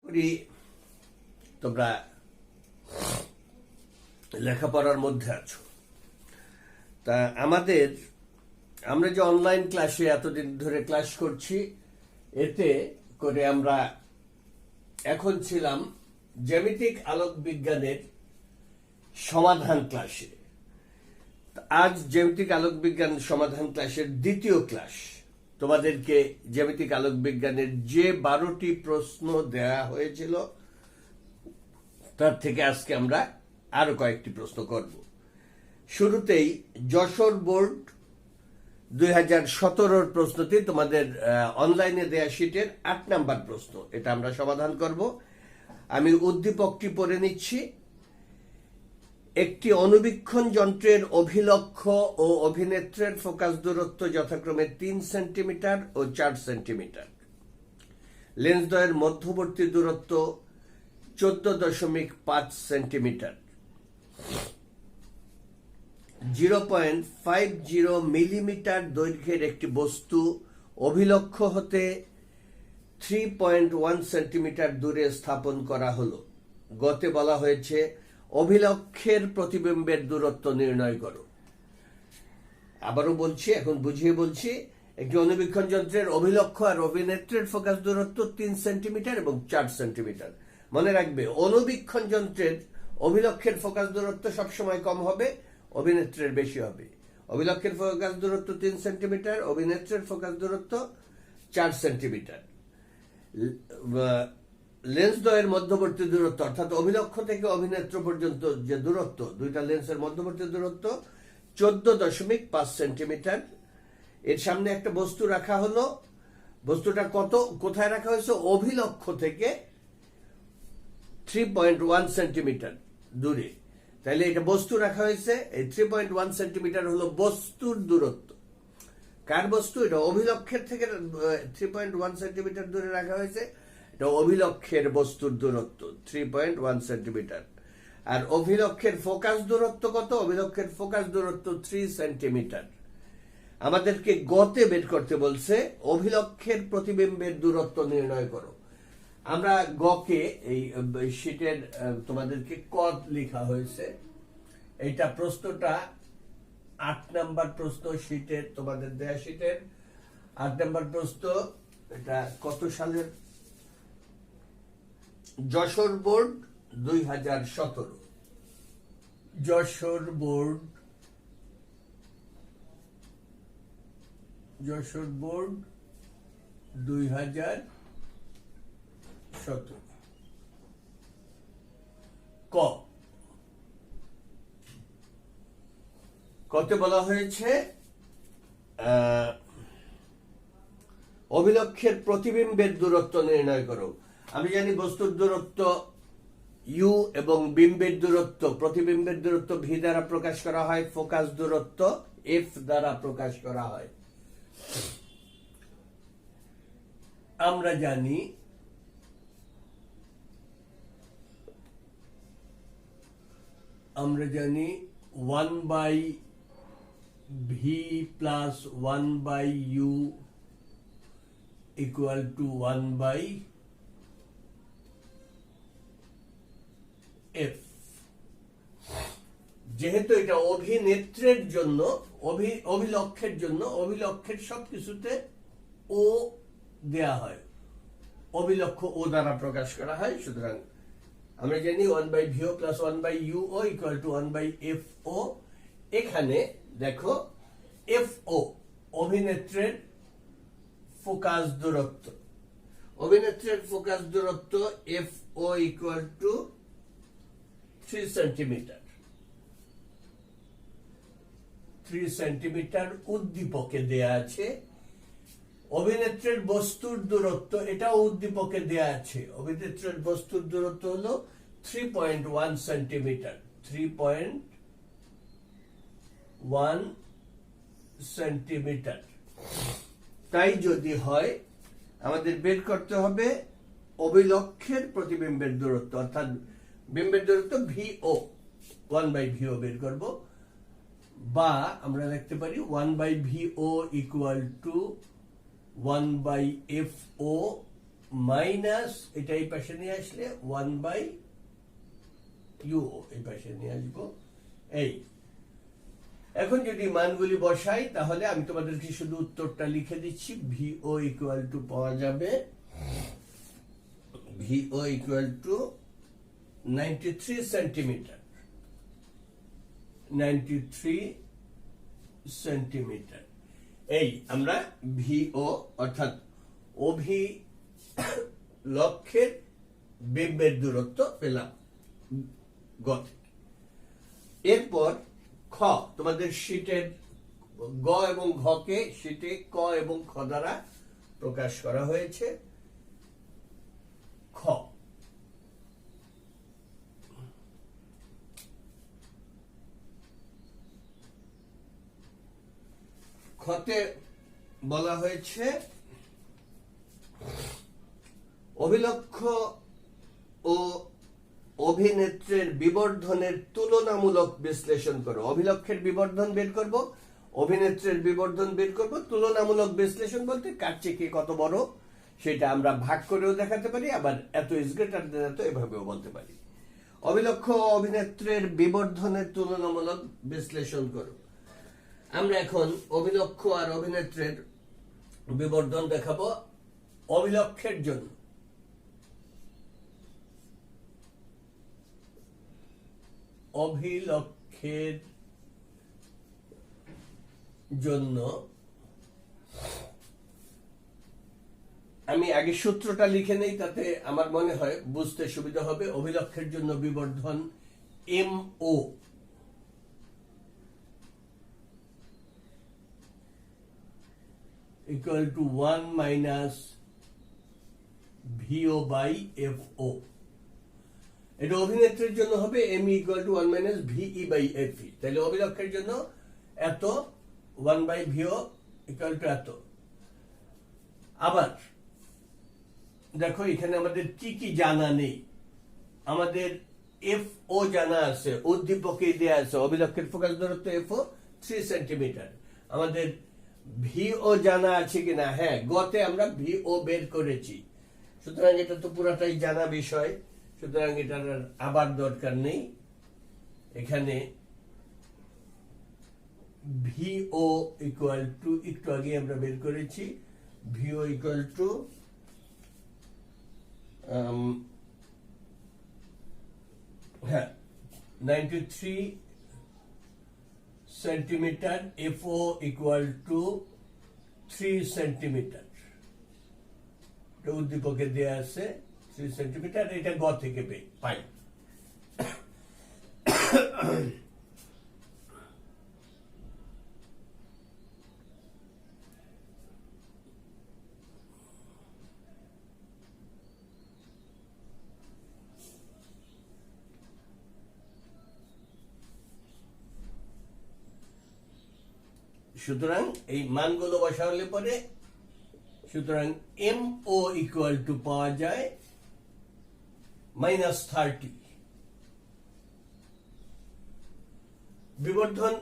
করি তোমরা লেখাপড়ার মধ্যে আছো। তা আমরা যে অনলাইন ক্লাসে এতদিন ধরে ক্লাস করছি, এতে করে আমরা এখন ছিলাম জ্যামিতিক আলোক বিজ্ঞানের সমাধান ক্লাসে। আজ জ্যামিতিক আলোক বিজ্ঞান সমাধান ক্লাসের দ্বিতীয় ক্লাস। তোমাদেরকে জ্যামিতিক আলোক বিজ্ঞানের যে 12টি প্রশ্ন দেয়া হয়েছিল তার থেকে আজকে আমরা আরো কয়েকটি প্রশ্ন করব। শুরুতেই যশোর বোর্ড 2017 প্রশ্নটি তোমাদের অনলাইনে দেয়া শীটের 8 নাম্বার প্রশ্ন, এটা আমরা সমাধান করব। আমি উদ্দীপকটি পড়ে নিচ্ছি। একটি অনুবীক্ষণ যন্ত্রের অভিলক্ষ ও অভিনেত্রের ফোকাস দূরত্ব যথাক্রমে 3 সেন্টিমিটার ও 4 সেন্টিমিটার। লেন্সদ্বয়ের মধ্যবর্তী দূরত্ব 14.5 সেন্টিমিটার। 0.50 মিলিমিটার দৈর্ঘ্যের একটি বস্তু অভিলক্ষ হতে 3.1 সেন্টিমিটার দূরে স্থাপন করা হলো। গতে বলা হয়েছে অভিলক্ষের প্রতিবিম্বের দূরত্ব নির্ণয় করো। আবারও বলছি, এখন বুঝিয়ে বলছি। একটি অনুবীক্ষণ যন্ত্রের অভিলক্ষ আর অভিনেত্রের ফোকাস দূরত্ব 3 সেন্টিমিটার এবং 4 সেন্টিমিটার। মনে রাখবে, অনুবীক্ষণ যন্ত্রের অভিলক্ষের ফোকাস দূরত্ব সবসময় কম হবে, অভিনেত্রের বেশি হবে। অভিলক্ষের ফোকাস দূরত্ব 3 সেন্টিমিটার, অভিনেত্রের ফোকাস দূরত্ব 4 সেন্টিমিটার। লেন্সদ্বয়ের মধ্যবর্তী দূরত্ব অর্থাৎ অভিলক্ষ থেকে অভিনেত্র পর্যন্ত যে দূরত্ব, দুইটা লেন্সের মধ্যবর্তী দূরত্ব 14.5 সেন্টিমিটার। এর সামনে একটা বস্তু রাখা হলো। বস্তুটা কোথায় রাখা হয়েছে? অভিলক্ষ থেকে 3.1 সেন্টিমিটার দূরে। তাহলে এটা বস্তু রাখা হয়েছে। এই 3.1 সেন্টিমিটার হলো বস্তুর দূরত্ব। কার বস্তু? এটা অভিলক্ষের থেকে 3.1 সেন্টিমিটার দূরে রাখা হয়েছে। এটা অভিলক্ষের বস্তুর দূরত্ব 3.1 সেন্টিমিটার। আর অভিলক্ষের ফোকাস দূরত্ব কত? অভিলক্ষের ফোকাস দূরত্ব 3 সেন্টিমিটার। আমাদেরকে গতে বের করতে বলছে অভিলক্ষের প্রতিবিম্বের দূরত্ব নির্ণয় করো। আমরা গকে এই শীটের তোমাদেরকে কদ লেখা হয়েছে। এইটা প্রশ্নটা 8 নাম্বার প্রশ্ন শীটের, তোমাদের দেয়া শীটের 8 নাম্বার প্রশ্ন। এটা কত সালের? যশোর বোর্ড 2017। যশোর বোর্ড 2017। কতে বলা হয়েছে অভিলক্ষের প্রতিবিম্বের দূরত্ব নির্ণয় করো। আমি জানি বস্তুর দূরত্ব ইউ এবং বিম্বের দূরত্ব, প্রতিবিম্বের দূরত্ব ভি দ্বারা প্রকাশ করা হয়, ফোকাস দূরত্ব এফ দ্বারা প্রকাশ করা হয়। আমরা জানি one by V plus 1 by U equal to 1 by F. যেহেতু এটা অভিনেত্রের জন্য, অভিলক্ষের জন্য, অভিলক্ষের সবকিছুতে ও দেয়া হয়, অভিলক্ষ ও দ্বারা প্রকাশ করা হয়। সুতরাং আমরা জানি 1 by VO plus 1 by UO equal to 1 by F O. এখানে দেখো এফ ও অভিনেত্রের ফোকাস দূরত্ব। অভিনেত্রের ফোকাস দূরত্ব F O equal to 3 centimetre. 3 centimetre উদ্দীপকে দেয়া আছে। অভিনেত্রের বস্তুর দূরত্ব, এটাও উদ্দীপকে দেয়া আছে। অভিনেত্রের বস্তুর দূরত্ব হলো 3.1 সেন্টিমিটার। 3.1 সেন্টিমিটার। তাই যদি হয়, আমাদের বের করতে হবে অভিলক্ষের প্রতিবিম্বের দূরত্ব, অর্থাৎ বিম্বের দূরত্ব ভিও, 1 বাই ভিও বের করব। বা আমরা লিখতে পারি 1 by VO equal to 1 by F O minus এটা এই পাশে নিয়ে আসলে 1/u এই পাশে নিয়ে আসবো। এই এখন যদি মানগুলি বসাই তাহলে আমি তোমাদেরকে শুধু উত্তরটা লিখে দিচ্ছি। ভিও ইকুয়াল টু পাওয়া যাবে ভিও ইকুয়াল টু 93 সেন্টিমিটার 93 সেন্টিমিটার। এই আমরা ভিও অর্থাৎ অভিলক্ষের বিম্বের দূরত্ব পেলাম গ থেকে। এরপর খ, তোমাদের শীটের গ এবং ঘ কে শীটে ক এবং খ দ্বারা প্রকাশ করা হয়েছে। খ, খতে বলা হয়েছে অভিলক্ষ ও অভিনেত্রের বিবর্ধনের তুলনামূলক বিশ্লেষণ করো। অভিলক্ষের বিবর্ধন বের করব, অভিনেত্রের বিবর্ধন বের করব। তুলনামূলক বিশ্লেষণ বলতে কার চেয়ে কে কত বড় সেটা আমরা ভাগ করেও দেখাতে পারি, আবার এত ইজ গ্রেটার দেন এত এভাবেও বলতে পারি। অভিলক্ষ ও অভিনেত্রের বিবর্ধনের তুলনামূলক বিশ্লেষণ করো। আমরা এখন অভিলক্ষ আর অভিনেত্রের বিবর্ধন দেখাবো অভিলক্ষের জন্য। অভিলক্ষের জন্য আমি আগে সূত্রটা লিখে নেই, তাতে আমার মনে হয় বুঝতে সুবিধা হবে। অভিলক্ষের জন্য বিবর্ধন M O equal to 1 minus VO by FO। এটা অভিনেত্রীর জন্য হবে ME equal to 1 minus VE by FE। তাহলে অভিলক্ষের জন্য এত 1 by VO equal to এত। আবার দেখো এখানে আমাদের কি কি জানা নেই। আমাদের FO জানা আছে, উদ্দীপকে দেয়া আছে অভিলক্ষের ফোকাস দূরত্ব FO 3 সেন্টিমিটার। আমাদের ভিও জানা আছে কিনা? হ্যাঁ, গতে আমরা ভিও বের করেছি। সুতরাং এটা তো পুরাটাই জানা বিষয়, সুতরাং এটার আবার দরকার নেই। এখানে ভিও ইকুয়াল টু একটু আগে আমরা বের করেছি, ভিও ইকুয়াল টু হ্যাঁ 93 centimetre, FO equal to 3 centimetre. উদ্দীপকে দেয়া আছে 3 সেন্টিমিটার। এটা গ থেকে পাই। সুতরাং এই মানগুলো বসালে পরে সুতরাং এম ও ইকুয়াল টু পাওয়া যায় -30। বিবর্ধন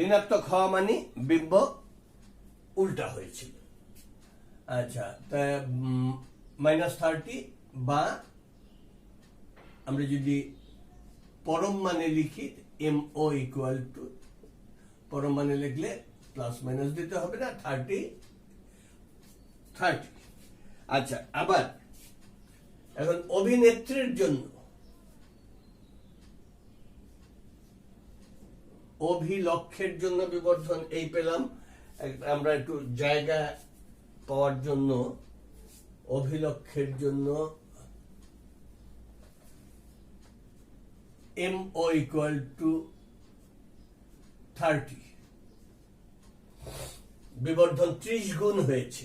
ঋণাত্মক হওয়া মানে বিম্ব উল্টা হয়েছিল। আচ্ছা, তা -30 বা আমরা যদি পরম মানে লিখি এম ও ইকুয়াল টু, পরম মানে লিখলে প্লাস মাইনাস দিতে হবে না, 30। আচ্ছা, আবার এখন অভিনেত্রীর জন্য অভিলক্ষের জন্য বিবর্ধন এই পেলাম। আমরা একটু জায়গা পাওয়ার জন্য অভিলক্ষের জন্য এম ও ইকুয়াল টু 30। বিবর্ধন 30 গুণ হয়েছে,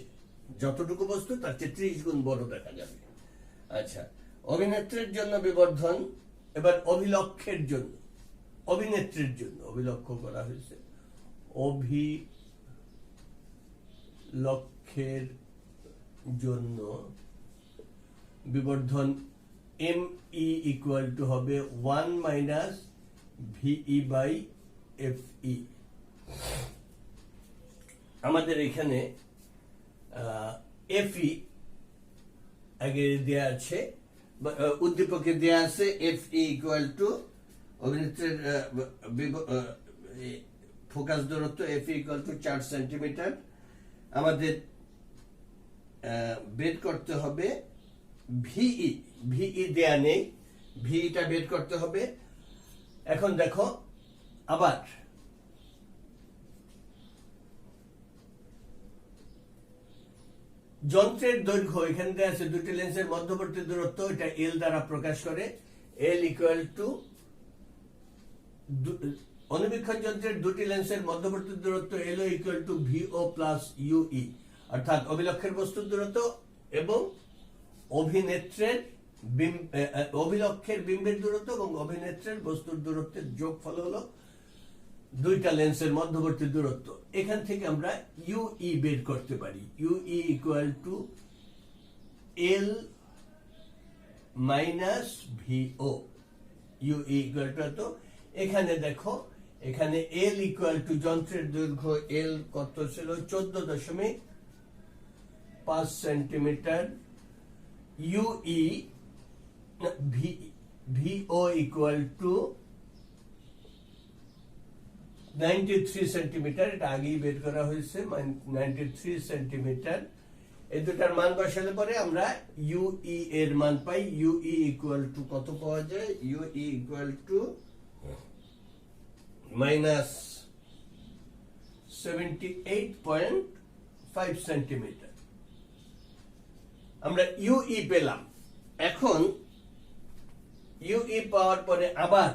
যতটুকু বস্তু তার চেয়ে 30 গুণ বড় দেখা যাবে। আচ্ছা, অভিনেত্রীর জন্য বিবর্ধন, এবার অভিলক্ষের জন্য, অভিনেত্রীর জন্য অভিলক্ষ করা হয়েছে, অভিলক্ষের জন্য বিবর্ধন এম ই ইকুয়াল টু হবে 1 minus VE by F E. আমাদের এখানে এফ ই আগে দেয়া আছে, উদ্দীপকে দেয়া আছে এফ ইকুয়াল টু অভিনেত্রীর ফোকাস দূরত্ব এফ ইকুয়াল টু 4 সেন্টিমিটার। আমাদের বের করতে হবে ভিই। ভিই দেয়া নেই, ভিইটা বের করতে হবে। এখন দেখো আবার যন্ত্রের দৈর্ঘ্য এখানে দেয়া আছে দুটি লেন্সের মধ্যবর্তী দূরত্ব, এটা এল দ্বারা প্রকাশ করে। এল ইকুয়াল টু অনুবীক্ষণ যন্ত্রের দুটি লেন্সের মধ্যবর্তী দূরত্ব L equal to VO plus UE, অর্থাৎ অভিলক্ষের বস্তুর দূরত্ব এবং অভিলক্ষের বিম্বের দূরত্ব এবং অভিনেত্রের বস্তুর দূরত্বের যোগফল হলো দুইটা লেন্সের মধ্যবর্তী দূরত্ব। এখান থেকে আমরা ইউই বের করতে পারি। UE equal to L minus VO. UE equal to এত। এখানে দেখো, এখানে এল ইকুয়াল টু যন্ত্রের দৈর্ঘ্য এল কত ছিল? 14.5 centimetre. UE VO equal to 93 centimetre. এটা আগেই বের করা হয়েছে, 93 সেন্টিমিটার। এই দুটার মান বসালে পরে আমরা ইউই এর মান পাই। ইউই ইকুয়াল টু কত পাওয়া যায়? UE equal two minus 78.5 centimetre. আমরা ইউই পেলাম। এখন ইউই পাওয়ার পরে আবার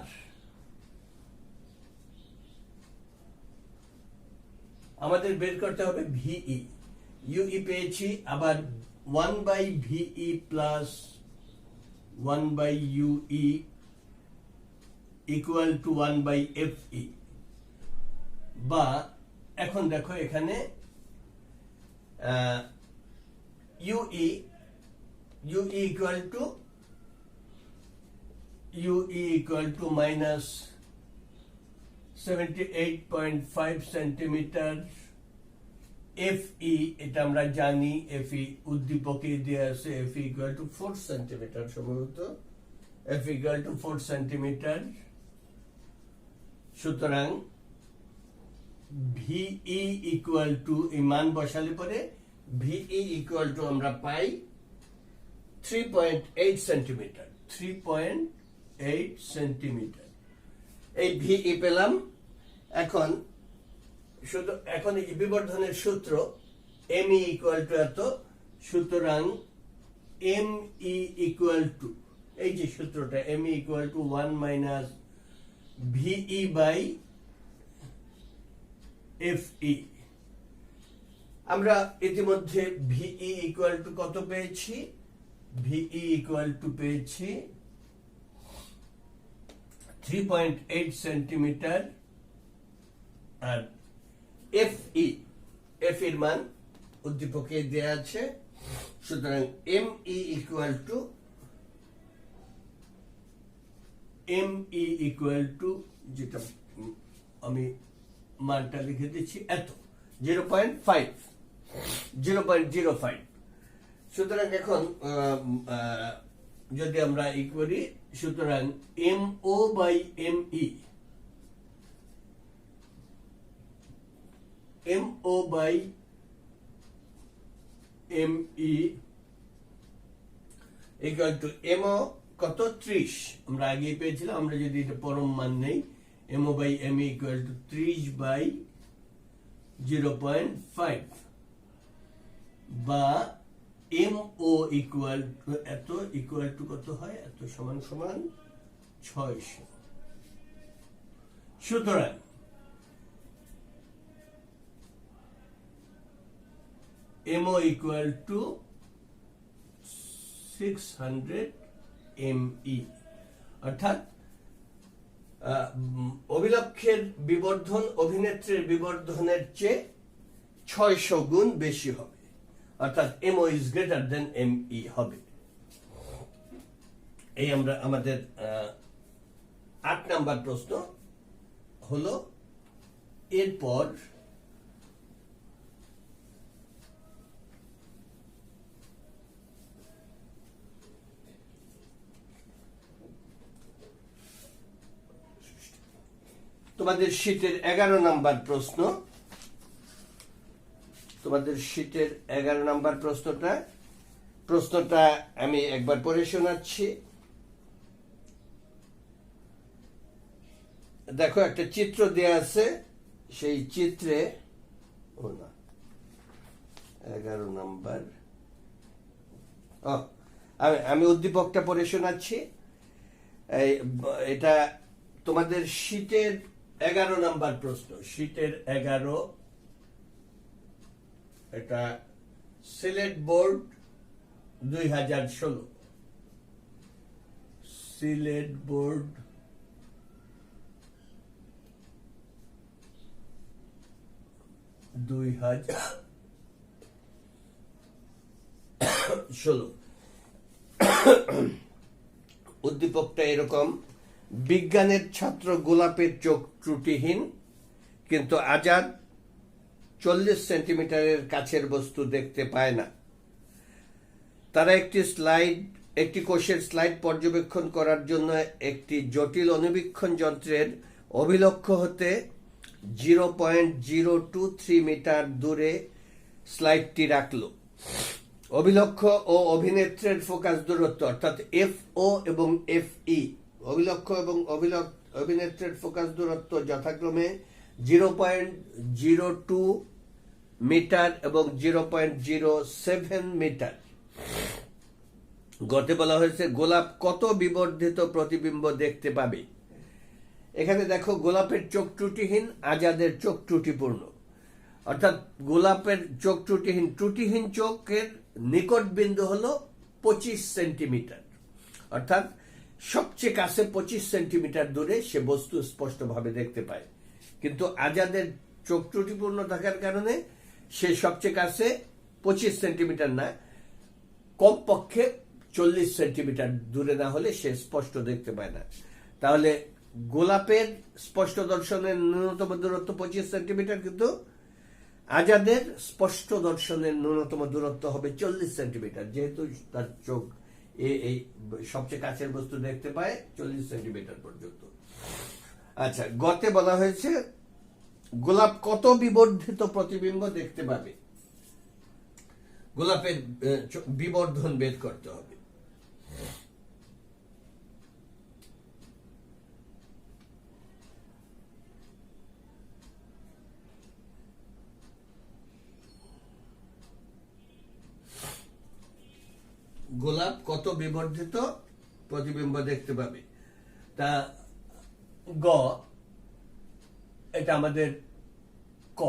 আমাদের বের করতে হবে ভিই। ইউই পেয়েছি, আবার 1/ভিই প্লাস 1/ইউই ইকুয়াল টু 1/এফই। বা এখন দেখো এখানে UE equal two minus 78.5 centimetre. FE এটা আমরা জানি, এফই উদ্দীপকে দিয়ে আছে, এফই ইকুয়াল টু 4 সেন্টিমিটার সম্ভবত। F equal to 4 centimetre. সুতরাং ভিই ইকুয়াল টু, এই মান বসালে পরে ভিই ইকুয়াল টু আমরা পাই 3.8 সেন্টিমিটার। 3.8 সেন্টিমিটার এই ভিই পেলাম। এখন এই বিবর্ধনের সূত্র এমই ইকুয়াল টু এত। সুতরাং এমই ইকুয়াল টু, এই যে সূত্রটা, ME equal to 1 minus VE by FE. আমরা ইতিমধ্যে ভিই ইকুয়াল টু কত পেয়েছি? ভিই ইকুয়াল টু পেয়েছি 3.8 সেন্টিমিটার। আর এফই, এফ এর মান উদ্দীপকে দেয়া আছে। সুতরাং এমই ইকুয়াল টু যেটা আমি মানটা লিখে দিচ্ছি এত, 0.05। সুতরাং এখন যদি আমরা ই করি, সুতরাং MO by ME, MO by ME equal to MO কত? 30। আমরা আগে পেয়েছিলাম। আমরা যদি এটা পরম মান নেই, MO by ME equal to 30 by 0.5 বা MO ইকুয়াল টু এত, ইকুয়াল টু কত হয়? এত সমান সমান 600। সুতরাং MO ইকুয়াল টু 600 ME, অর্থাৎ অভিলক্ষের বিবর্ধন অভিনেত্রীর বিবর্ধনের চেয়ে 600 গুণ বেশি হবে, অর্থাৎ MO is greater than ME হবে। এই আমরা আমাদের 8 নাম্বার প্রশ্ন হলো। এরপর তোমাদের শীটের 11 নাম্বার প্রশ্ন, তোমাদের শীটের 11 নাম্বার প্রশ্নটা আমি একবার পড়ে শোনাচ্ছি। দেখো একটা চিত্র দেয়া আছে, সেই চিত্রে 11 নাম্বার, আমি উদ্দীপকটা পড়ে শোনাচ্ছি। এটা তোমাদের শীটের 11 নাম্বার প্রশ্ন, শীটের 11, এটা সিলেট বোর্ড 2016, সিলেট বোর্ড 2016। উদ্দীপকটা এরকম: বিজ্ঞানের ছাত্র গোলাপের চোখ ত্রুটিহীন, কিন্তু আজাদ 40 সেন্টিমিটারের কাছের বস্তু দেখতে পায় না। তারা একটি কোষের স্লাইড পর্যবেক্ষণ করার জন্য একটি জটিল অনুবীক্ষণ যন্ত্রের অভিলক্ষ হতে 0.023 মিটার দূরে স্লাইডটি রাখল। অভিলক্ষ ও অভিনেত্রের ফোকাস দূরত্ব অর্থাৎ FO এবং FE, অভিলক্ষ এবং অভিনেত্রের ফোকাস দূরত্ব যথাক্রমে 0.02 মিটার এবং 0.07 মিটার। গতে বলা হয়েছে গোলাপ কত বিবর্ধিত প্রতিবিম্ব দেখতে পাবে। এখানে দেখো গোলাপের চোখ ত্রুটিহীন, আজাদের চোখ ত্রুটিপূর্ণ। অর্থাৎ গোলাপের চোখ ত্রুটিহীন চোখের নিকট বিন্দু হলো 25 সেন্টিমিটার, অর্থাৎ সবচেয়ে কাছে 25 সেন্টিমিটার দূরে সে বস্তু স্পষ্টভাবে দেখতে পায়। কিন্তু আজাদের চোখ ত্রুটিপূর্ণ থাকার কারণে সে সবচেয়ে কাছে 25 সেন্টিমিটার না, কমপক্ষে 40 সেন্টিমিটার দূরে না হলে সে স্পষ্ট দেখতে পায় না। তাহলে গোলাপের স্পষ্ট দর্শনের ন্যূনতম দূরত্ব 25 সেন্টিমিটার, কিন্তু আজাদের স্পষ্ট দর্শনের ন্যূনতম দূরত্ব হবে 40 সেন্টিমিটার, যেহেতু তার চোখ এই সবচেয়ে কাছের বস্তু দেখতে পায় 40 সেন্টিমিটার পর্যন্ত। আচ্ছা, গতে বলা হয়েছে গোলাপ কত বিবর্ধিত প্রতিবিম্ব দেখতে পাবে। গোলাপের বিবর্ধন বের করতে হবে। গোলাপ কত বিবর্ধিত প্রতিবিম্ব দেখতে পাবে। তা গ, এটা আমাদের ক।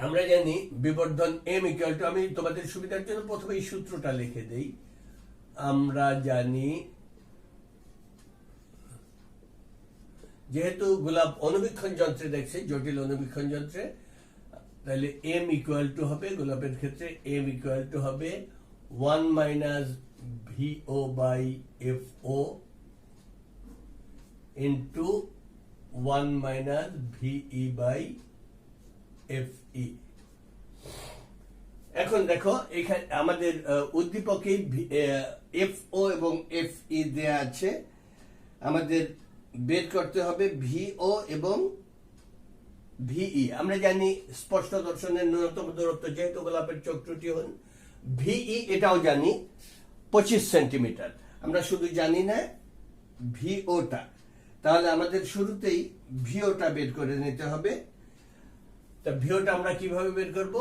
আমরা জানি বিবর্ধন m ইকুয়াল টু, আমি তোমাদের সুবিধার জন্য প্রথমে এই সূত্রটা লিখে দেই। আমরা জানি যেহেতু গোলাপ অনুবীক্ষণ যন্ত্রে দেখছে, জটিল অনুবীক্ষণ যন্ত্রে, তাহলে m ইকুয়াল টু হবে, গোলাপের ক্ষেত্রে m ইকুয়াল টু হবে 1 minus VO by FO into 1 minus VE by FE। এখন দেখো এখানে আমাদের উদ্দীপকে FO এবং FE দেয়া আছে, আমাদের বের করতে হবে VO এবং VE। আমরা জানি স্পষ্ট দর্শনের ন্যূনতম দূরত্ব, যেহেতু গোলাপের চোখ ত্রুটিহীন, VE এটাও জানি 25 সেন্টিমিটার। আমরা শুধু জানি না VOটা, তাহলে আমাদের শুরুতেই VOটা বের করে নিতে হবে। তা VOটা আমরা কিভাবে বের করব?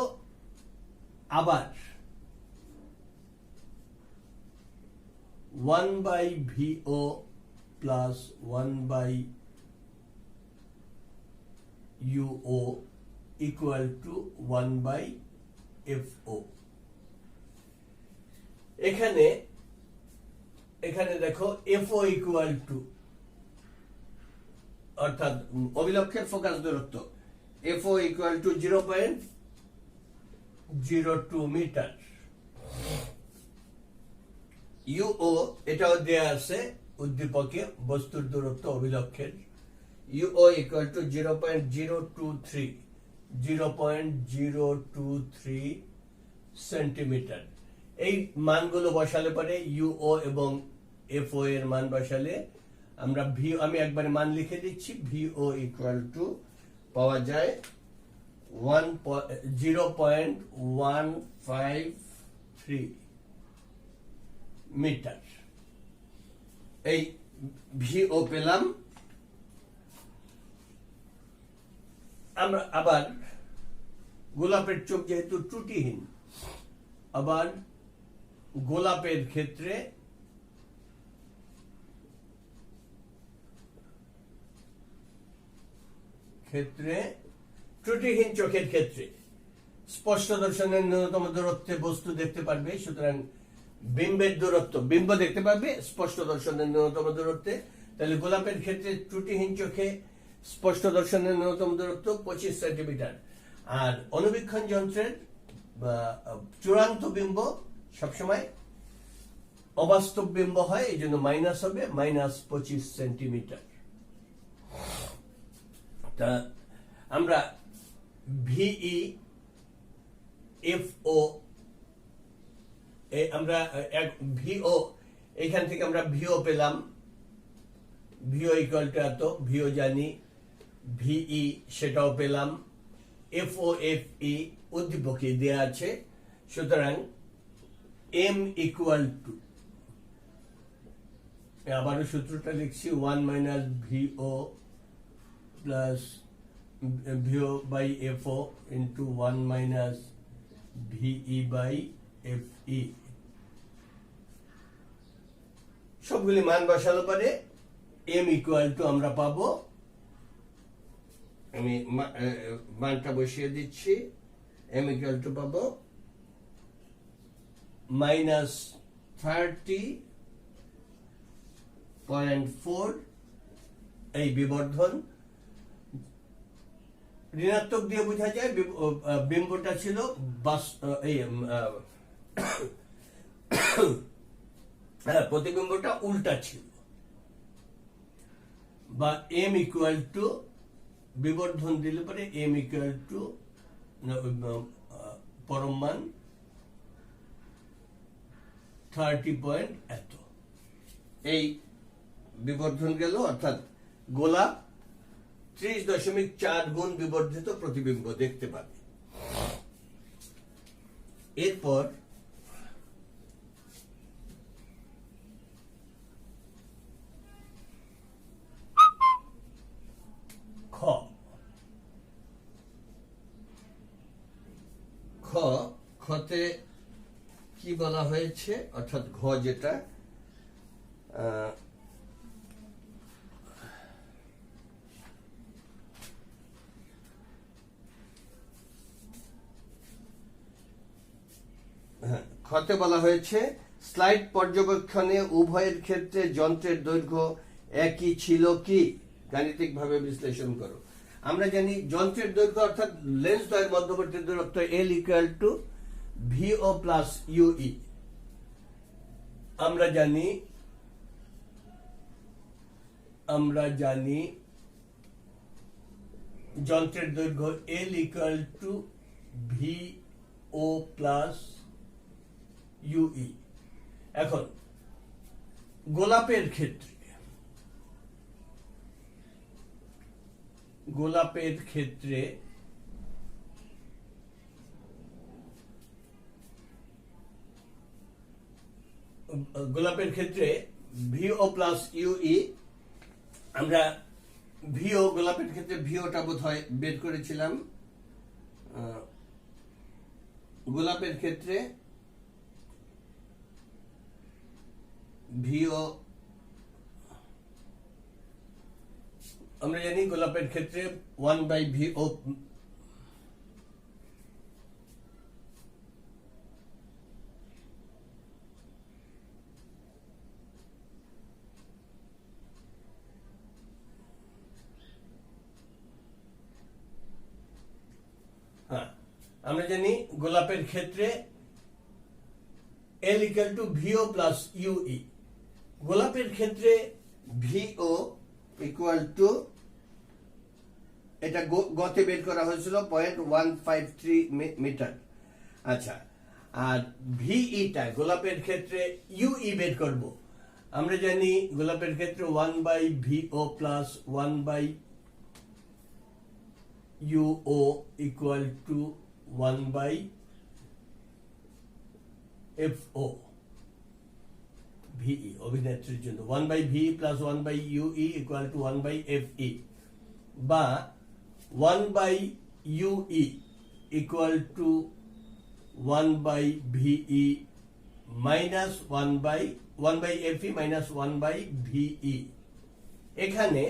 আবার 1 by VO plus 1 by UO equal to 1 by FO। এখানে দেখো FO ইকুয়াল টু, অর্থাৎ অভিলক্ষের ফোকাস দূরত্ব, FO equal to 0.02 metre. UO এটাও দেয়া আছে উদ্দীপকে, বস্তুর দূরত্ব অভিলক্ষের। UO equal to 0.023 centimetre. এই মানগুলো বসালে পরে UO এবং FO এর মান বসালে আমরা আমি একবারে মান লিখে দিচ্ছি, ভিও ইকুয়াল টু পাওয়া যায় 0.153 মিটার। এই ভিও পেলাম। আমরা আবার গোলাপের চোখ যেহেতু ত্রুটিহীন, আবার গোলাপের ক্ষেত্রে ত্রুটিহীন চোখের ক্ষেত্রে স্পষ্ট দর্শনের ন্যূনতম দূরত্বে বস্তু দেখতে পারবে, সুতরাং বিম্বের দূরত্ব, বিম্ব দেখতে পারবে স্পষ্ট দর্শনের ন্যূনতম দূরত্বে। তাহলে গোলাপের ক্ষেত্রে ত্রুটিহীন চোখে স্পষ্ট দর্শনের ন্যূনতম দূরত্ব 25 সেন্টিমিটার। আর অনুবীক্ষণ যন্ত্রের চূড়ান্ত বিম্ব সবসময় অবাস্তব বিম্ব হয়, এই জন্য মাইনাস হবে, -25 সেন্টিমিটার। তা আমরা ভিই এফ ও আমরা ভিও, এখান থেকে আমরা ভিও পেলাম, ভিও ইকুয়াল টু এত, ভিও জানি, ভিই সেটাও পেলাম, এফও এফই উদ্দীপকে দেয়া আছে, সুতরাং এম ইকুয়াল টু, আবারও সূত্রটা লিখছি, 1 minus VO plus VO by FO into 1 minus VE by FE. সবগুলি মান বসালো পরে এম ইকুয়াল টু আমরা পাবো, আমি মানটা বসিয়ে দিচ্ছি, এম ইকুয়াল টু পাবো -30.4। এই বিবর্ধন ঋণাত্মক দিয়ে বোঝা যায়, বিম্বটা ছিল প্রতিবিম্বটা উল্টা ছিল, বা এম ইকুয়াল টু বিবর্ধন দিলে পরে এম ইকুয়াল টু পরম মান 30 এত। এই বিবর্ধন গেল, অর্থাৎ গোলাপ 30.4 গুণ বিবর্ধিত প্রতিবিম্ব দেখতে পাবে। এরপর খতে কি বলা হয়েছে, অর্থাৎ ঘ যেটা, খতে বলা হয়েছে স্লাইড পর্যবেক্ষণে উভয়ের ক্ষেত্রে যন্ত্রের দৈর্ঘ্য একই ছিল কি, গাণিতিকভাবে বিশ্লেষণ করো। আমরা জানি যন্ত্রের দৈর্ঘ্য অর্থাৎ লেন্স দ্বয়ের মধ্যবর্তী দূরত্ব L equal to VO plus UE. আমরা জানি যন্ত্রের দৈর্ঘ্য L equal to VO plus UE. এখন গোলাপের ক্ষেত্রে ভিও প্লাস ইউই, আমরা গোলাপের ক্ষেত্রে ভিওটা বোধ হয় বের করেছিলাম। গোলাপের ক্ষেত্রে ভিও আমরা জানি, গোলাপের ক্ষেত্রে 1/ভিও, আমরা জানি গোলাপের ক্ষেত্রে L equal to VO plus UE. গোলাপের ক্ষেত্রে ভিও ইকুয়াল টু, এটা গতে বের করা হয়েছিল 0.153 মিটার। আচ্ছা, আর ভিইটা গোলাপের ক্ষেত্রে ইউই বের করব, আমরা জানি গোলাপের ক্ষেত্রে 1/VO plus 1/UO equal to 1/FO VE অভিনেত্রীর জন্য 1/VE plus 1/UE equal to 1/FE বা 1/UE equal to 1/VE minus 1/FE minus 1/VE। এখানে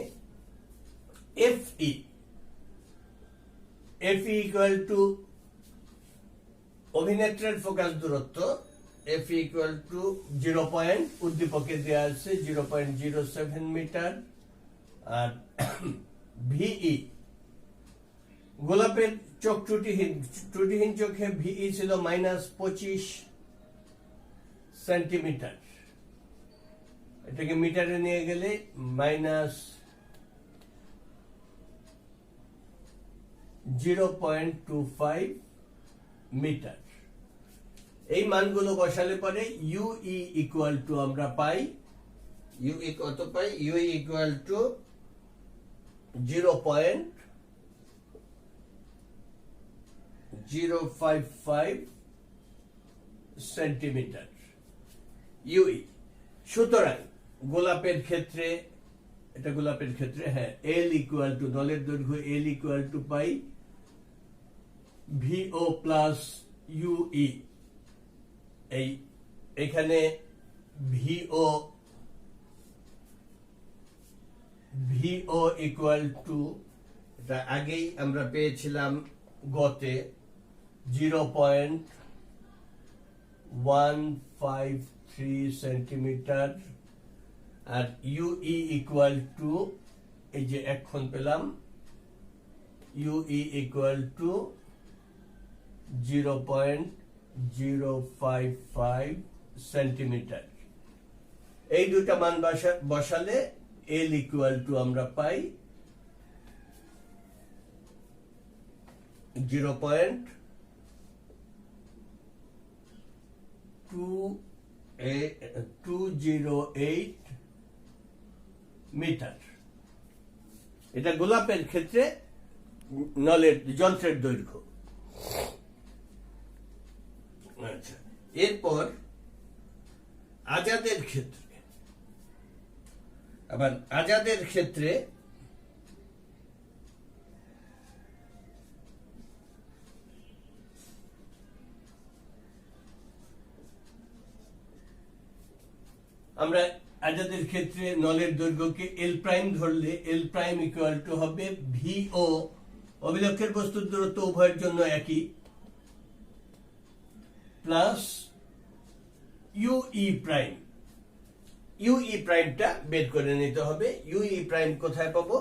FE ইকুয়াল টু অভিনেত্রের ফোকাস দূরত্ব, FE ইকুয়াল টু 0 পয়েন্ট, উদ্দীপকে দেওয়া আছে 0.07 মিটার। আর VE গোলাপের চোখ ত্রুটিহীন চোখে VE ছিল -25 সেন্টিমিটার, এটাকে মিটারে নিয়ে গেলে -0.25 মিটার। এই মানগুলো বসালে পরে UE ইকুয়াল টু আমরা পাই, UE কত পাই? UE equal two 0.055 centimetre UE। সুতরাং গোলাপের ক্ষেত্রে, এটা গোলাপের ক্ষেত্রে, হ্যাঁ, L ইকুয়াল টু দলের দৈর্ঘ্য L equal to pi VO plus UE। এই এখানে VO ইকুয়াল টু, এটা আগেই আমরা পেয়েছিলাম গতে 0.153 সেন্টিমিটার। আর UE ইকুয়াল টু, এই যে এখন পেলাম, UE ইকুয়াল টু 0.055 সেন্টিমিটার। এই দুটা মান বসালে L ইকুয়াল টু আমরা পাই 0.208 মিটার। এটা গোলাপের ক্ষেত্রে নলের যন্ত্রের দৈর্ঘ্য। আচ্ছা, এরপর আজাদের ক্ষেত্রে, আবার আজাদের ক্ষেত্রে আমরা আজাদের ক্ষেত্রে নলের দৈর্ঘ্যকে L প্রাইম ধরলে L প্রাইম ইকুয়াল টু হবে VO, অভিলক্ষের বস্তুর দূরত্ব উভয়ের জন্য একই, প্লাস UE প্রাইম। UE প্রাইমটা বের করে নিতে হবে। UE প্রাইম কোথায় পাবো?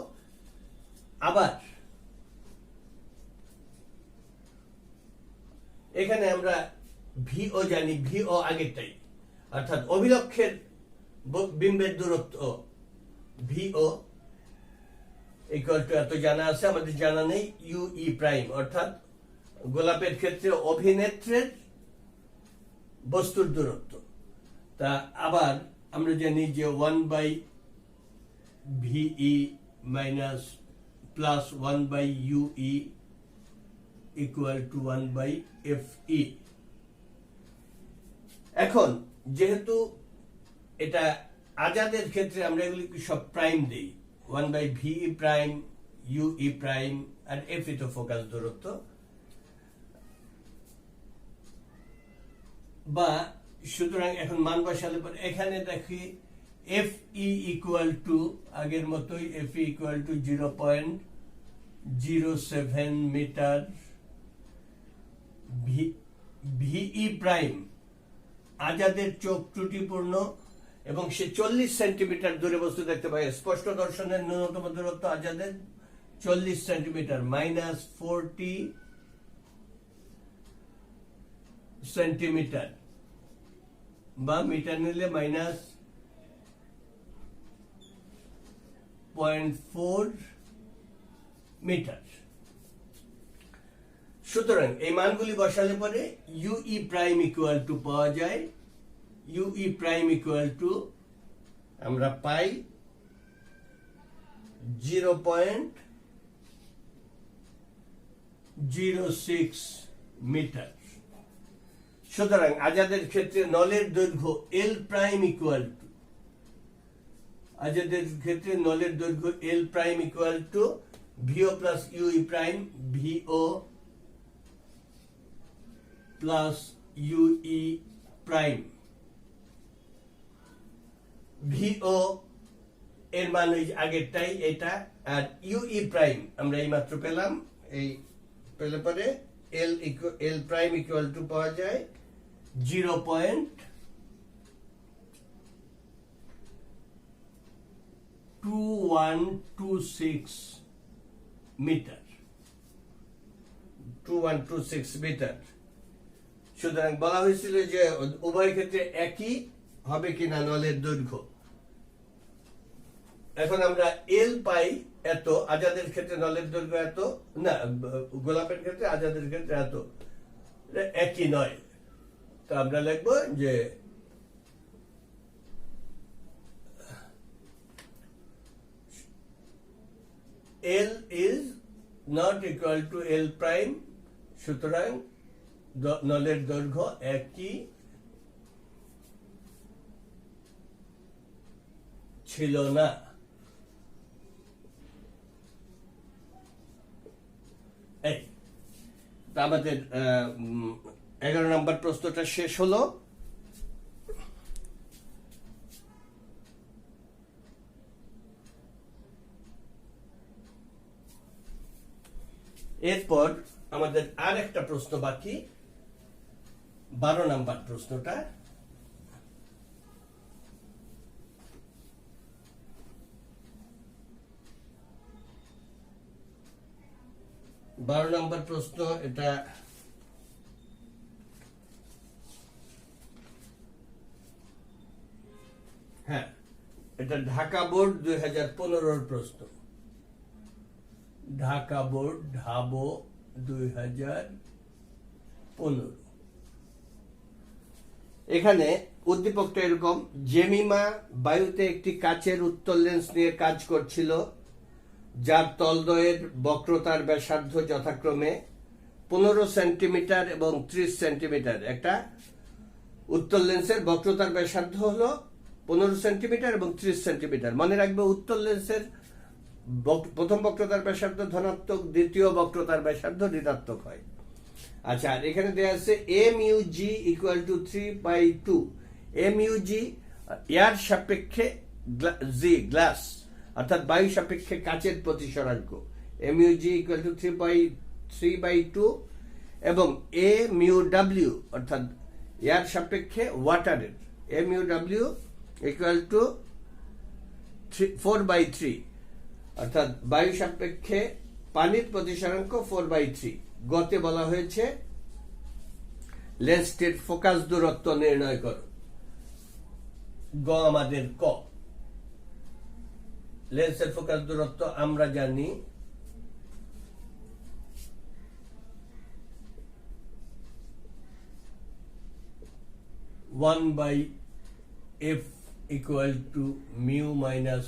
আবার এখানে আমরা VO জানি, VO আগেরটাই, অর্থাৎ অভিলক্ষের বিম্বের দূরত্ব VO ইকুয়াল টু, এত জানা আছে, আমাদের জানা নেই UE প্রাইম, অর্থাৎ গোলাপের ক্ষেত্রে অভিনেত্রের বস্তুর দূরত্ব। তা আবার আমরা জানি যে 1/VE minus plus 1/UE equal to 1/FE। এখন যেহেতু এটা আজাদের ক্ষেত্রে আমরা এগুলি সব প্রাইম দেই, 1/VE প্রাইম, UE প্রাইম, আর FE তো ফোকাস দূরত্ব, বা সুতরাং এখন মান বসালে পর এখানে দেখি FE ইকুয়াল টু আগের মতোই, FE equal to 0.07 metre. VE prime আজাদের চোখ ত্রুটিপূর্ণ এবং সে 40 সেন্টিমিটার দূরে বস্তু দেখতে পায়। স্পষ্ট দর্শনের ন্যূনতম দূরত্ব আজাদের 40 সেন্টিমিটার, -40 সেন্টিমিটার, বা মিটার নিলে -0.4 মিটার। সুতরাং এই মানগুলি বসালে পরে UE প্রাইম ইকুয়াল টু পাওয়া যায়, UE প্রাইম ইকুয়াল টু আমরা পাই 0.06 মিটার। সুতরাং আজাদের ক্ষেত্রে নলের দৈর্ঘ্য এল প্রাইম ইকুয়াল টু, আজাদের ক্ষেত্রে নলের দৈর্ঘ্য L prime equal to VO plus UE prime, VO plus UE prime. VO এর মান ওই আগেরটাই এটা, আর ইউই প্রাইম আমরা এই মাত্র পেলাম, এই পেলে পরে এল প্রাইম ইকুয়াল টু পাওয়া যায় 0.2126 মিটার, 2126 মিটার। সুতরাং বলা হয়েছিল যে উভয় ক্ষেত্রে একই হবে কিনা নলের দৈর্ঘ্য। এখন আমরা এল পাই এত, আজাদের ক্ষেত্রে নলের দৈর্ঘ্য এত না, গোলাপের ক্ষেত্রে আজাদের ক্ষেত্রে এত, একই নয়। তো আমরা লিখব যে এল is not equal to L prime, সুতরাং নলের দৈর্ঘ্য একই ছিল না। এই আমাদের 11 নম্বর প্রশ্নটা শেষ হলো। এরপর আমাদের আর একটা প্রশ্ন বাকি, 12 নম্বর প্রশ্নটা। বারো নম্বর প্রশ্ন এটা, হ্যাঁ এটা ঢাকা বোর্ড 2015 প্রশ্ন, ঢাকা বোর্ড ঢাবো 2015। এখানে উদ্দীপকটা এরকম, জেমিমা বায়ুতে একটি কাচের উত্তল লেন্স নিয়ে কাজ করছিল, যার তলদ্বয়ের বক্রতার ব্যাসার্ধ যথাক্রমে 15 সেন্টিমিটার এবং 30 সেন্টিমিটার। একটা উত্তল লেন্সের বক্রতার ব্যাসার্ধ হলো 15 সেন্টিমিটার এবং 30 সেন্টিমিটার। মনে রাখবে উত্তল লেন্সের প্রথম বক্রতার ব্যাসার্ধ ধনাত্মক, দ্বিতীয় বক্রতার ব্যাসার্ধ ঋণাত্মক হয়। আচ্ছা, আর এখানে দেয়া আছে M U G equal to 3/2। M U G air সাপেক্ষে জি গ্লাস অর্থাৎ বায়ু সাপেক্ষে কাচের প্রতিসরাঙ্ক, M U G equal to 3/2, এবং এ মিউ ডাব্লিউ অর্থাৎ এয়ার সাপেক্ষে ওয়াটারের M U W equal to 4/3, অর্থাৎ বায়ু সাপেক্ষে পানির প্রতিসরাঙ্ক 4/3। গতে বলা হয়েছে লেন্সটির ফোকাস দূরত্ব নির্ণয় করো। গ আমাদের ক, লেন্সের ফোকাস দূরত্ব আমরা জানি (1/f equal to mu minus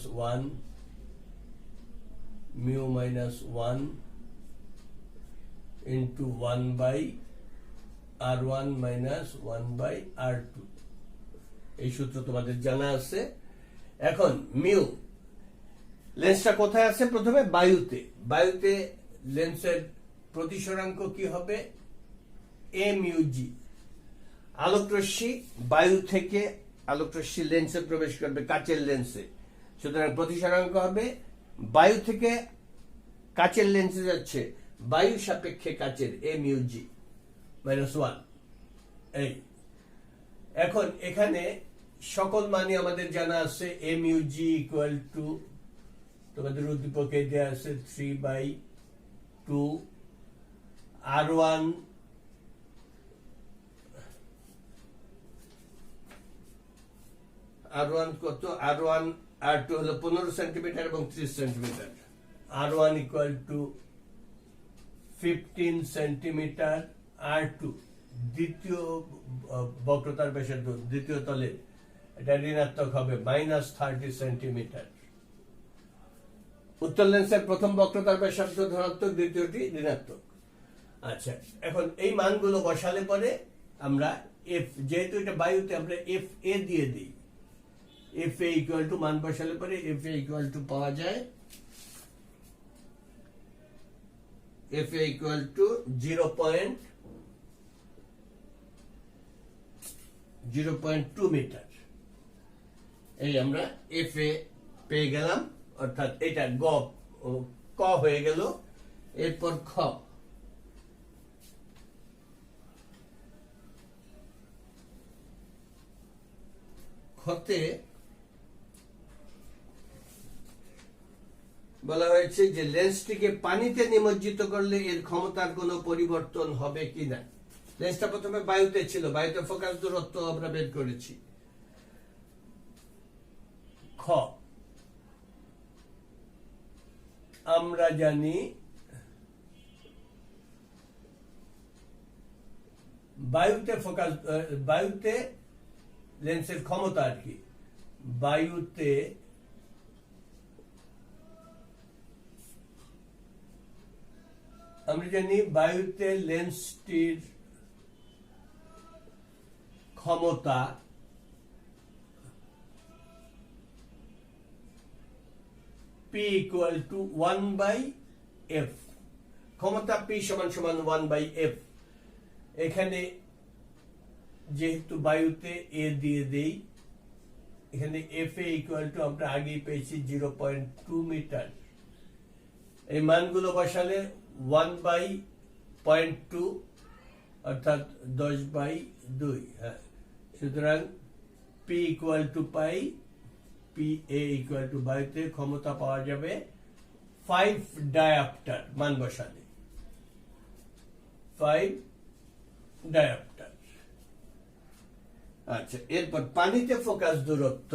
1 into 1/r1 minus 1/r2)। এই সূত্র তোমাদের জানা আছে। এখন মিউ, লেন্সটা কোথায় আছে? প্রথমে বায়ুতে। বায়ুতে লেন্সের প্রতিসরাঙ্ক কি হবে? এমইউজি। আলোকরশ্মি বায়ু থেকে আলোকরশ্মি লেন্সে প্রবেশ করবে, কাচের লেন্সে, সুতরাং প্রতিসরাঙ্ক হবে বায়ু থেকে কাচের লেন্সে যাচ্ছে বায়ু সাপেক্ষে কাচের এমইউজি -1। এই এখন এখানে সকল মানই আমাদের জানা আছে। এমইউজি ইকুয়াল টু তোমাদের উদ্দীপকে দেওয়া আছে 3/2 R1 কত? R1 R2 হলো 15 সেন্টিমিটার এবং 30 centimetre. R1 equal to 15 centimetre, R2 দ্বিতীয় বক্রতার ব্যাসার্ধ, দ্বিতীয় তলে এটা ঋণাত্মক হবে -30 সেন্টিমিটার। উত্তর লেন্সের প্রথম বক্রতার ব্যাসার্ধ ধনাত্মক, দ্বিতীয়টি ঋণাত্মক। আচ্ছা, এখন এই মানগুলো বসালে পরে আমরা এফ, যেহেতু এটা বায়ুতে, আমরা এফ এ দিয়ে দিই। এফ এ ইকুয়াল টু, মান বসালে পরে এফ এ ইকুয়াল টু পাওয়া যায়, F A equal to 0.2 metre. এই আমরা এফ এ পেয়ে গেলাম, অর্থাৎ এটা ক হয়ে গেল। এরপর খ, খতে বলা হয়েছে যে লেন্সটিকে পানিতে নিমজ্জিত করলে এর ক্ষমতার কোনো পরিবর্তন হবে কিনা। লেন্সটা প্রথমে বায়ুতে ছিল, বায়ুতে ফোকাস দূরত্ব আমরা বের করেছি। খ, আমরা জানি বায়ুতে লেন্সের ক্ষমতা আর কি, বায়ুতে আমরা জানি বায়ুতে লেন্সটির ক্ষমতা P equal to 1/f, ক্ষমতা P সমান 1/f। এখানে যেহেতু বায়ুতে এ দিয়ে দেই, এখানে এফ এ ইকুয়াল টু আমরা আগেই পেয়েছি 0.2 মিটার। এই মানগুলো বসালে 1/0.2 অর্থাৎ 10/2। হ্যাঁ, সুতরাং P equal to pi, P A equal two, বায়ুতে ক্ষমতা পাওয়া যাবে 5 ডায়াপ্টার, মান বসালে 5 ডায়াপ্টার। আচ্ছা, এরপর পানিতে ফোকাস দূরত্ব,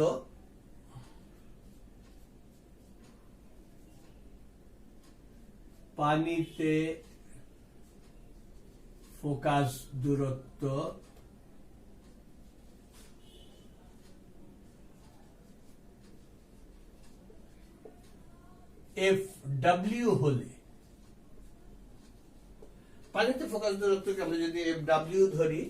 পানিতে ফোকাস দূরত্ব এফ ডাব্লিউ হলে, পানিতে ফোকাস দূরত্বকে আমরা যদি এফ ডাব্লিউ ধরি,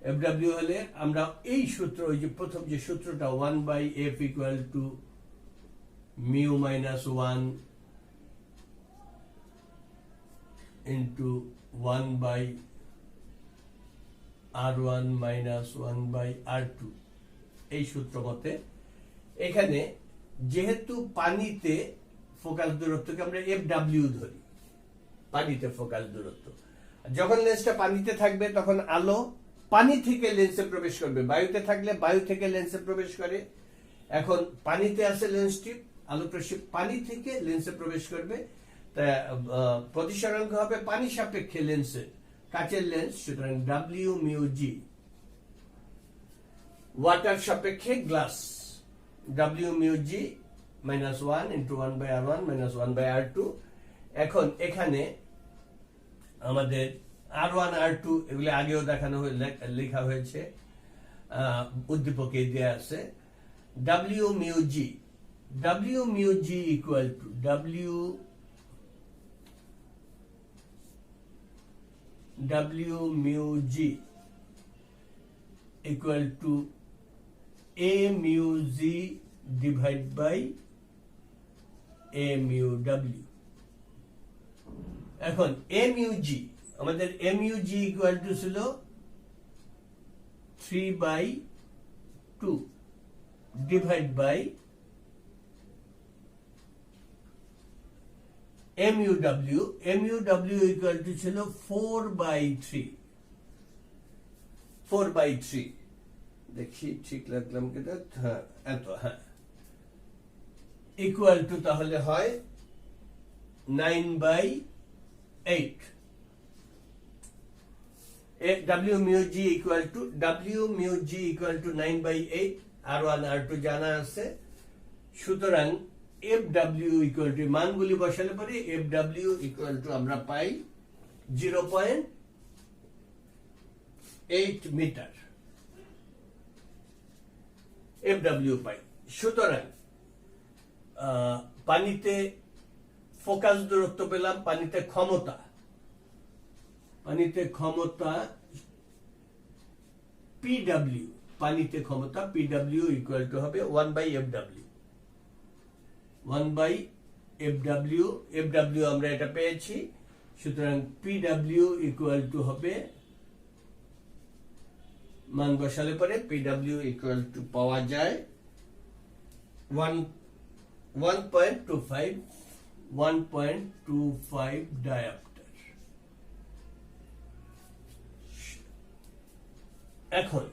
এফ ডাব্লিউ হলে আমরা এই সূত্র, ওই যে প্রথম যে সূত্রটা 1/f equal to mu minus 1 into 1/r1 minus 1/r2, এই সূত্র মতে এখানে যেহেতু পানিতে ফোকাস দূরত্বকে আমরা এফ ডাব্লিউ ধরি, পানিতে ফোকাস দূরত্ব, যখন লেন্সটা পানিতে থাকবে তখন আলো পানি থেকে লেন্সে প্রবেশ করবে, বায়ুতে থাকলে বায়ু থেকে লেন্সে প্রবেশ করে। এখন পানিতে আছে লেন্সটি, আলোকরশ্মি পানি থেকে লেন্সে প্রবেশ করবে, তা প্রতিসরাঙ্ক হবে পানি সাপেক্ষে লেন্সের, কাচের লেন্স, সুতরাং ডাব্লিউ মিউ জি। ওয়াটার সাপেক্ষে গ্লাস, ডাব্লিউ মিউ জি -1 ইন্টু 1/r1 মাইনাস 1/r2। এখন এখানে আমাদের R1 R2 এগুলো আগেও দেখানো লেখা হয়েছে, উদ্দীপকে দেয়া আছে। W mu G equal to W mu G equal to A mu Z divided by A mu W। এখন A mu G, আমাদের mu G equal to ছিল 3/2 divided by mu W equal to ছিল 4/3। দেখি ঠিক লাগলাম কিনা, হ্যাঁ এত, হ্যাঁ, ইকুয়াল টু তাহলে হয় 9/8। W mu G equal to 9/8, R1 R2 জানা আছে, সুতরাং FW equal to, মানগুলি বসালে পরে FW equal to আমরা পাই 0.8 মিটার। FW পাই। সুতরাং পানিতে ফোকাস দূরত্ব পেলাম, পানিতে ক্ষমতা PW, পানিতে ক্ষমতা PW ইকুয়াল টু হবে 1/FW। 1/FW, FW আমরা এটা পেয়েছি। সুতরাং PW ইকুয়াল টু হবে, মান বসালে পরে PW ইকুয়াল টু পাওয়া যায় 1.25 ডায়াপ্টার। এখন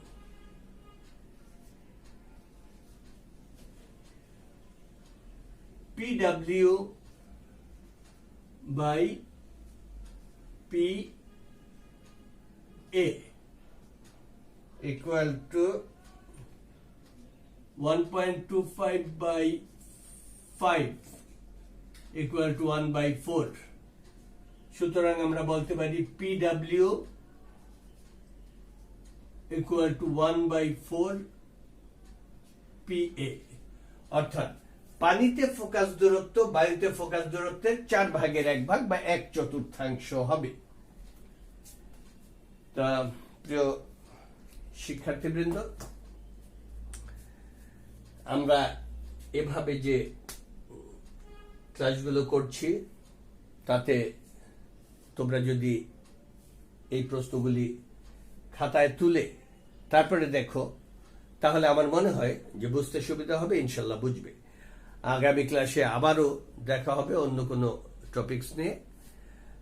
PW বাই PA equal to 1.25/5 equal to 1/4। সুতরাং আমরা বলতে পারি PW equal to 1/4 PA, অর্থাৎ পানিতে ফোকাস দূরত্ব বায়ুতে ফোকাস দূরত্বের 4/1 বা 1/4 হবে। তা প্রিয় শিক্ষার্থীবৃন্দ, আমরা এভাবে যে ক্লাসগুলো করছি তাতে তোমরা যদি এই প্রশ্নগুলি খাতায় তুলে তারপরে দেখো, তাহলে আমার মনে হয় যে বুঝতে সুবিধা হবে, ইনশাল্লাহ বুঝবে। আগামী ক্লাসে আবারও দেখা হবে অন্য কোনো টপিকস নিয়ে।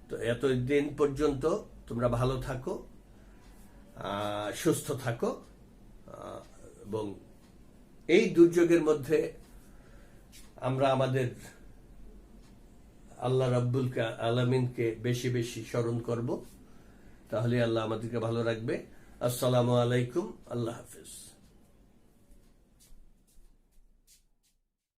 তো এতদিন পর্যন্ত তোমরা ভালো থাকো, সুস্থ থাকো, এবং এই দুর্যোগের মধ্যে আমরা আমাদের আল্লাহ রাব্বুল আলামিনকে বেশি বেশি স্মরণ করব, তাহলে আল্লাহ আমাদেরকে ভালো রাখবে। আসসালামু আলাইকুম, আল্লাহ হাফেজ।